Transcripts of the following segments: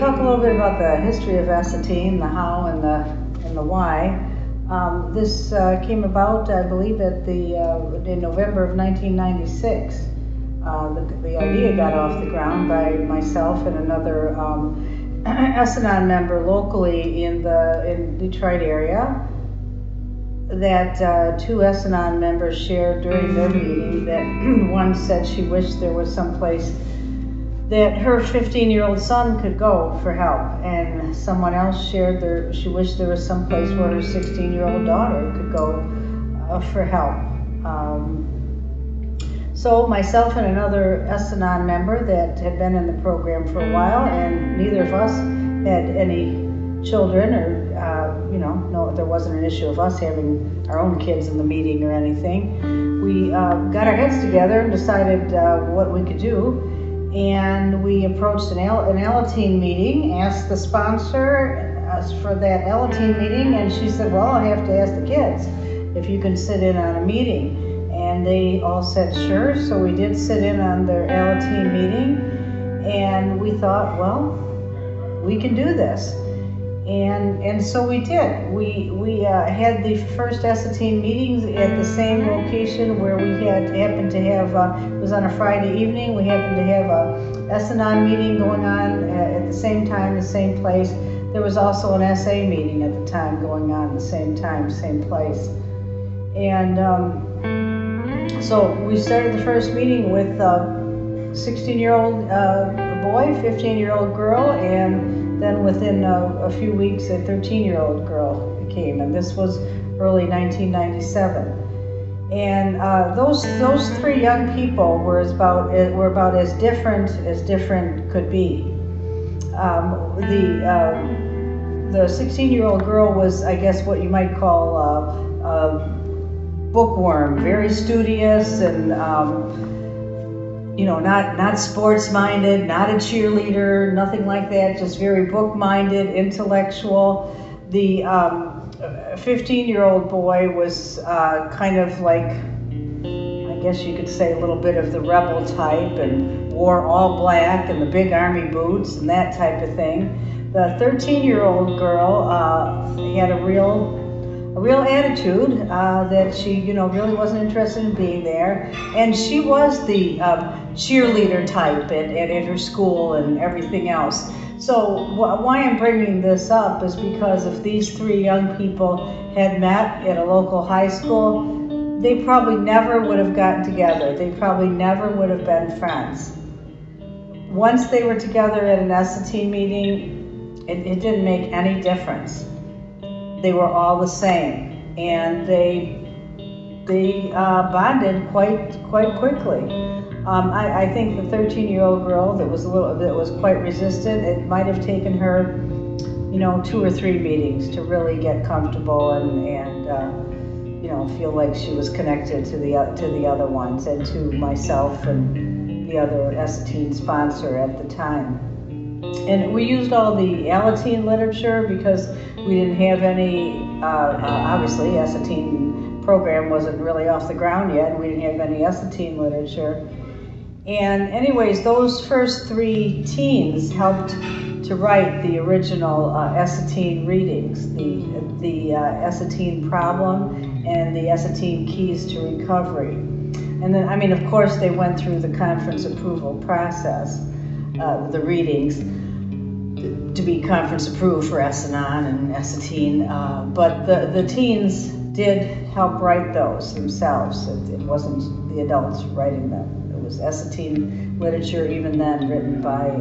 talk a little bit about the history of S-Ateen, the how and the why. This came about, I believe, in November of 1996. The idea got off the ground by myself and another S-Anon member locally in Detroit area. That two S-Anon members shared during their meeting that one said she wished there was some place that her 15-year-old son could go for help, and someone else shared she wished there was some place where her 16-year-old daughter could go for help. So myself and another S-Anon member that had been in the program for a while, and neither of us had any children, or no, there wasn't an issue of us having our own kids in the meeting or anything. We got our heads together and decided what we could do. And we approached an S-Ateen meeting, asked the sponsor for that S-Ateen meeting, and she said, well, I have to ask the kids if you can sit in on a meeting. And they all said sure, so we did sit in on their S-Ateen meeting, and we thought, well, we can do this. And so we did. We had the first S-Ateen meetings at the same location where we happened to have, it was on a Friday evening, we happened to have a S-Anon meeting going on at the same time, the same place. There was also an SA meeting at the time going on at the same time, same place. And so we started the first meeting with a 16-year-old boy, 15-year-old girl, and then within a few weeks, a 13-year-old girl came, and this was early 1997. And those three young people were about as different could be. The 16-year-old girl was, I guess, what you might call a bookworm, very studious and not sports-minded, not a cheerleader, nothing like that, just very book-minded, intellectual. The 15-year-old boy was kind of like, I guess you could say, a little bit of the rebel type, and wore all black and the big army boots and that type of thing. The 13-year-old girl had a real attitude that she, really wasn't interested in being there, and she was the cheerleader type at her school and everything else. So why I'm bringing this up is because if these three young people had met at a local high school, they probably never would have gotten together. They probably never would have been friends. Once they were together at an S-Ateen meeting, it didn't make any difference. They were all the same, and they bonded quite quickly. I think the 13-year-old girl that was quite resistant, it might have taken her, 2 or 3 meetings to really get comfortable and feel like she was connected to the other ones, and to myself and the other S-Ateen sponsor at the time. And we used all the S-Ateen literature because we didn't have any, obviously S-Ateen program wasn't really off the ground yet, and we didn't have any S-Ateen literature. And anyways, those first 3 teens helped to write the original S-Ateen readings, the S-Ateen problem and the S-Ateen keys to recovery. And then, of course, they went through the conference approval process, the readings, to be conference approved for S-Anon and S-Ateen, but the teens did help write those themselves. It wasn't the adults writing them. It was S-Ateen literature, even then, written by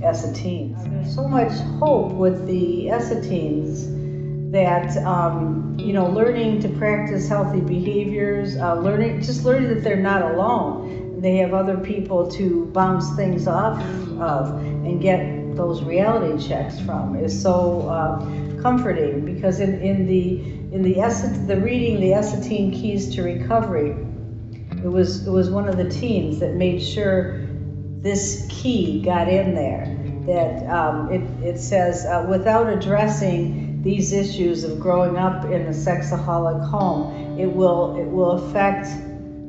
S-Ateens. There's so much hope with the S-Ateens that, learning to practice healthy behaviors, learning that they're not alone. They have other people to bounce things off of and get those reality checks from is so comforting, because in the reading, the S-Ateen Keys to Recovery, it was one of the teens that made sure this key got in there. That it says, without addressing these issues of growing up in a sexaholic home, it will affect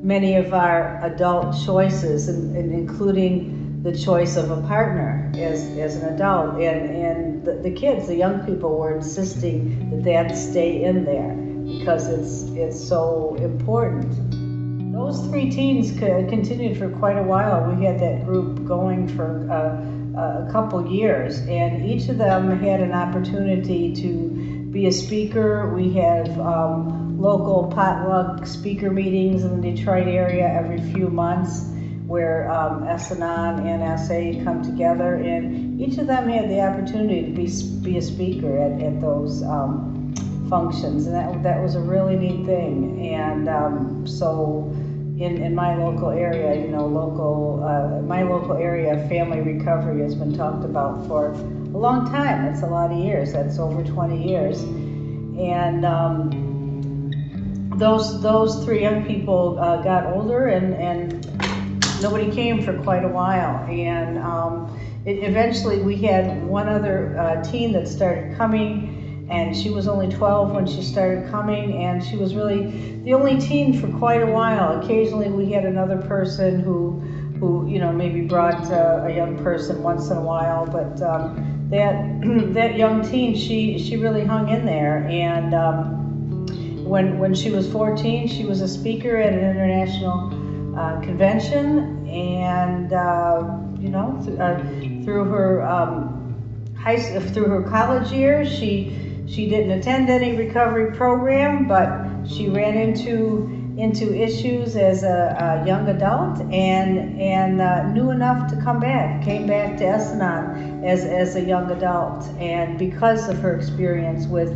many of our adult choices, and including the choice of a partner as an adult, and the kids, the young people, were insisting that stay in there because it's so important. Those 3 teens continued for quite a while. We had that group going for a couple years, and each of them had an opportunity to be a speaker. We have local potluck speaker meetings in the Detroit area every few months, where S-Anon and S-A come together, and each of them had the opportunity to be a speaker at those functions, and that was a really neat thing. And so in my local area, my local area, family recovery has been talked about for a long time. That's a lot of years. That's over 20 years. And those 3 young people got older, and nobody came for quite a while. And eventually we had one other teen that started coming, and she was only 12 when she started coming, and she was really the only teen for quite a while. Occasionally we had another person who maybe brought a young person once in a while, but that young teen, she really hung in there. And when she was 14, she was a speaker at an international convention, and through her college years, she didn't attend any recovery program, but she ran into issues as a young adult, and knew enough to came back to S-Anon as a young adult, and because of her experience with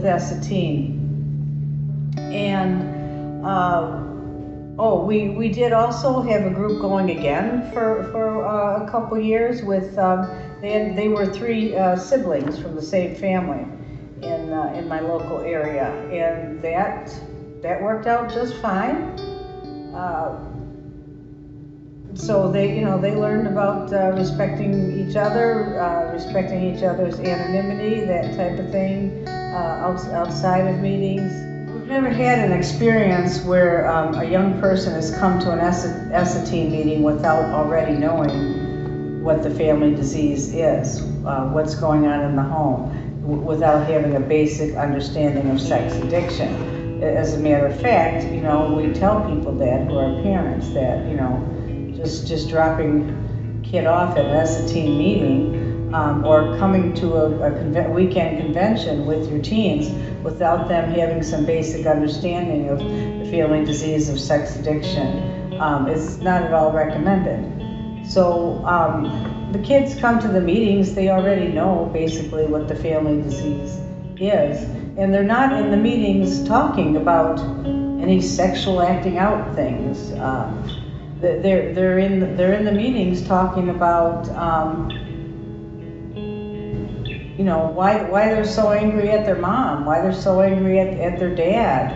S-Ateen. And we did also have a group going again for a couple years with they were 3 siblings from the same family in my local area, and that worked out just fine. So they learned about respecting each other, respecting each other's anonymity, that type of thing, outside of meetings. We've never had an experience where a young person has come to an S-Ateen meeting without already knowing what the family disease is, what's going on in the home, without having a basic understanding of sex addiction. As a matter of fact, we tell people that who are parents that, just dropping kid off at an S-Ateen meeting, or coming to a weekend convention with your teens without them having some basic understanding of the family disease of sex addiction is not at all recommended. So the kids come to the meetings, they already know basically what the family disease is, and they're not in the meetings talking about any sexual acting out things. They're in the meetings talking about why they're so angry at their mom, why they're so angry at their dad,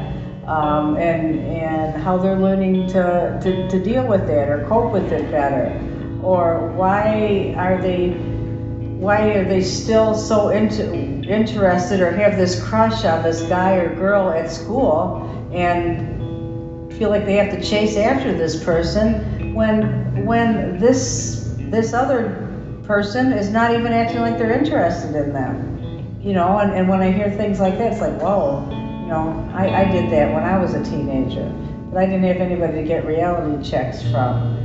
and how they're learning to deal with that or cope with it better, or why are they still so interested or have this crush on this guy or girl at school and feel like they have to chase after this person when this other person is not even acting like they're interested in them, and when I hear things like that, it's like, whoa, I did that when I was a teenager, but I didn't have anybody to get reality checks from,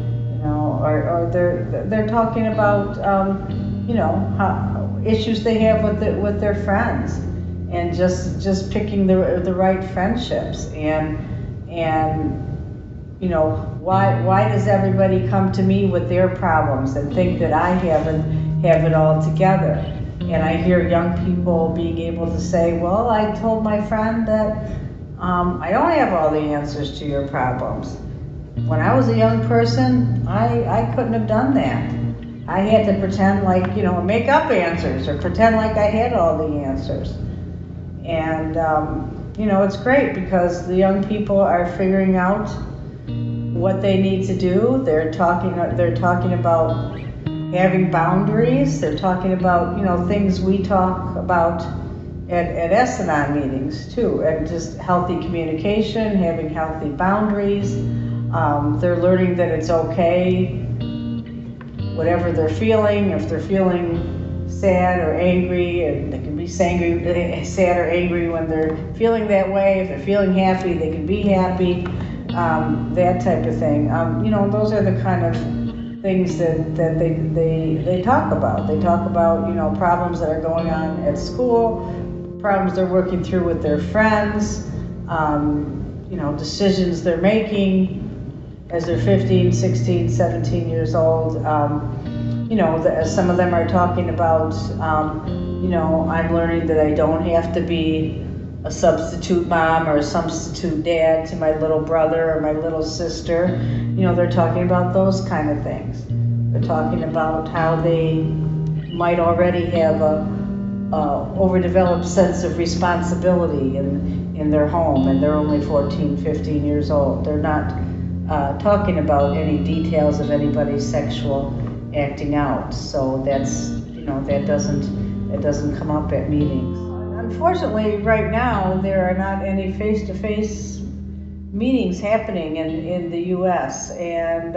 or they're talking about how issues they have with their friends, and just picking the right friendships, and why does everybody come to me with their problems and think that I have it all together? And I hear young people being able to say, well, I told my friend that I don't have all the answers to your problems. When I was a young person, I couldn't have done that. I had to pretend like, make up answers or pretend like I had all the answers. And, it's great because the young people are figuring out what they need to do. They're talking about having boundaries. They're talking about, things we talk about at S-Anon meetings too, and just healthy communication, having healthy boundaries. They're learning that it's okay whatever they're feeling. If they're feeling sad or angry, and they can be sad or angry when they're feeling that way. If they're feeling happy, they can be happy. That type of thing. Those are the kind of things that they talk about. They talk about, problems that are going on at school, problems they're working through with their friends, decisions they're making as they're 15, 16, 17 years old. Some of them are talking about, I'm learning that I don't have to be a substitute mom or a substitute dad to my little brother or my little sister. They're talking about those kind of things. They're talking about how they might already have a overdeveloped sense of responsibility in their home, and they're only 14, 15 years old. They're not talking about any details of anybody's sexual acting out. So that's, that doesn't come up at meetings. Unfortunately, right now, there are not any face-to-face meetings happening in the U.S., and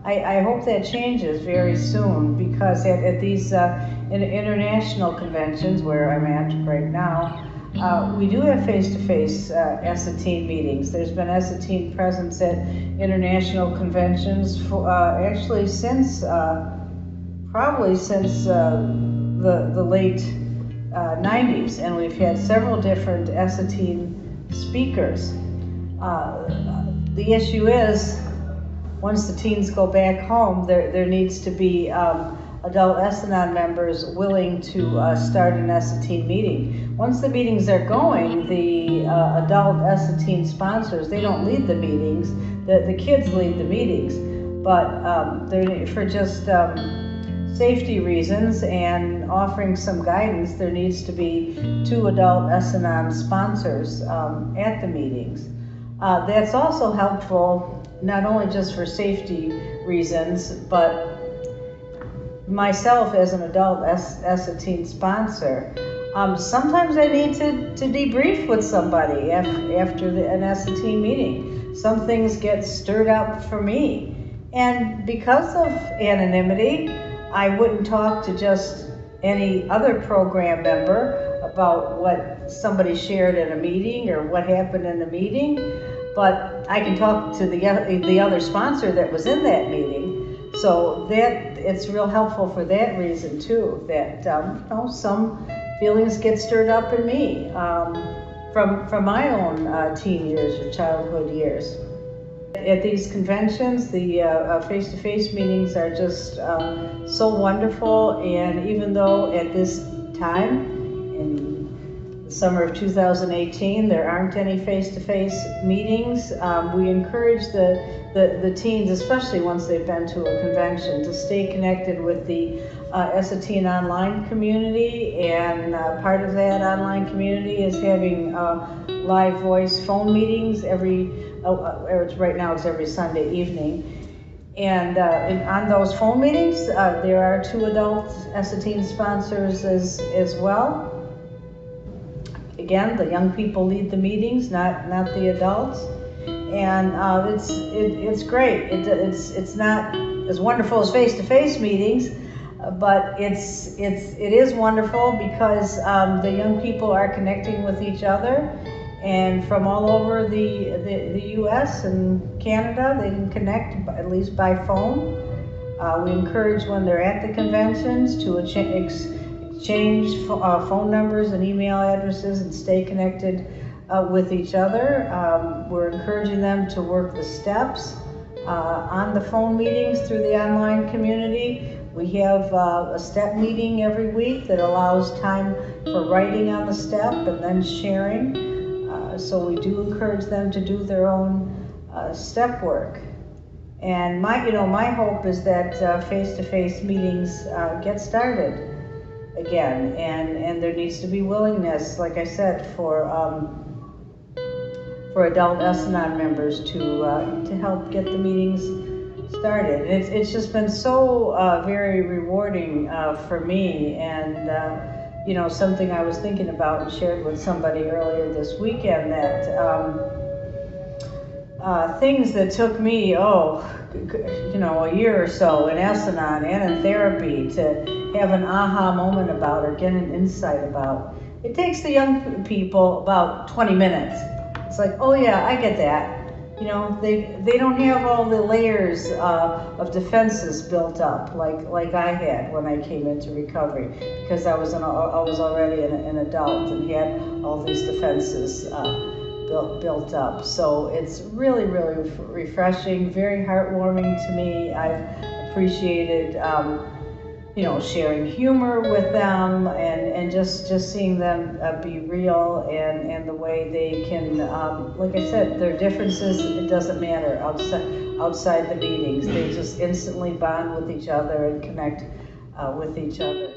I hope that changes very soon, because at these international conventions where I'm at right now, we do have face-to-face S-Ateen meetings. There's been S-Ateen presence at international conventions for, actually probably since the late 90s, and we've had several different S-Ateen speakers. The issue is, once the teens go back home, there needs to be adult S-Anon members willing to start an S-Ateen meeting. Once the meetings are going, the adult S-Ateen sponsors, they don't lead the meetings, the kids lead the meetings, but for just safety reasons and offering some guidance, there needs to be 2 adult S-Anon sponsors at the meetings. That's also helpful, not only just for safety reasons, but myself as an adult S-Ateen sponsor, sometimes I need to debrief with somebody after an S-Ateen meeting. Some things get stirred up for me, and because of anonymity, I wouldn't talk to just any other program member about what somebody shared at a meeting or what happened in a meeting, but I can talk to the other sponsor that was in that meeting. So that it's real helpful for that reason too, that some feelings get stirred up in me from my own teen years or childhood years. At these conventions, the face-to-face meetings are just so wonderful, and even though at this time, in the summer of 2018, there aren't any face-to-face meetings, we encourage the teens, especially once they've been to a convention, to stay connected with the S-Ateen online community, and part of that online community is having live voice phone meetings right now it's every Sunday evening. And on those phone meetings, there are 2 adult S-Ateen sponsors as well. Again, the young people lead the meetings, not the adults. And it's great. It's not as wonderful as face-to-face meetings, but it is wonderful because the young people are connecting with each other, and from all over the U.S. and Canada, they can connect at least by phone. We encourage when they're at the conventions to exchange phone numbers and email addresses and stay connected with each other. We're encouraging them to work the steps on the phone meetings through the online community. We have a step meeting every week that allows time for writing on the step and then sharing. So we do encourage them to do their own step work. And my hope is that face-to-face meetings get started again, and there needs to be willingness, like I said, for adult S-Anon members to help get the meetings started. It's just been so very rewarding for me, and something I was thinking about and shared with somebody earlier this weekend, that things that took me, a year or so in S-Anon and in therapy to have an aha moment about or get an insight about. It takes the young people about 20 minutes. It's like, oh yeah, I get that. They don't have all the layers of defenses built up like I had when I came into recovery, because I was already an adult and had all these defenses built up. So it's really, really refreshing, very heartwarming to me. I've appreciated sharing humor with them and just seeing them be real and the way they can, like I said, their differences, it doesn't matter outside the meetings. They just instantly bond with each other and connect with each other.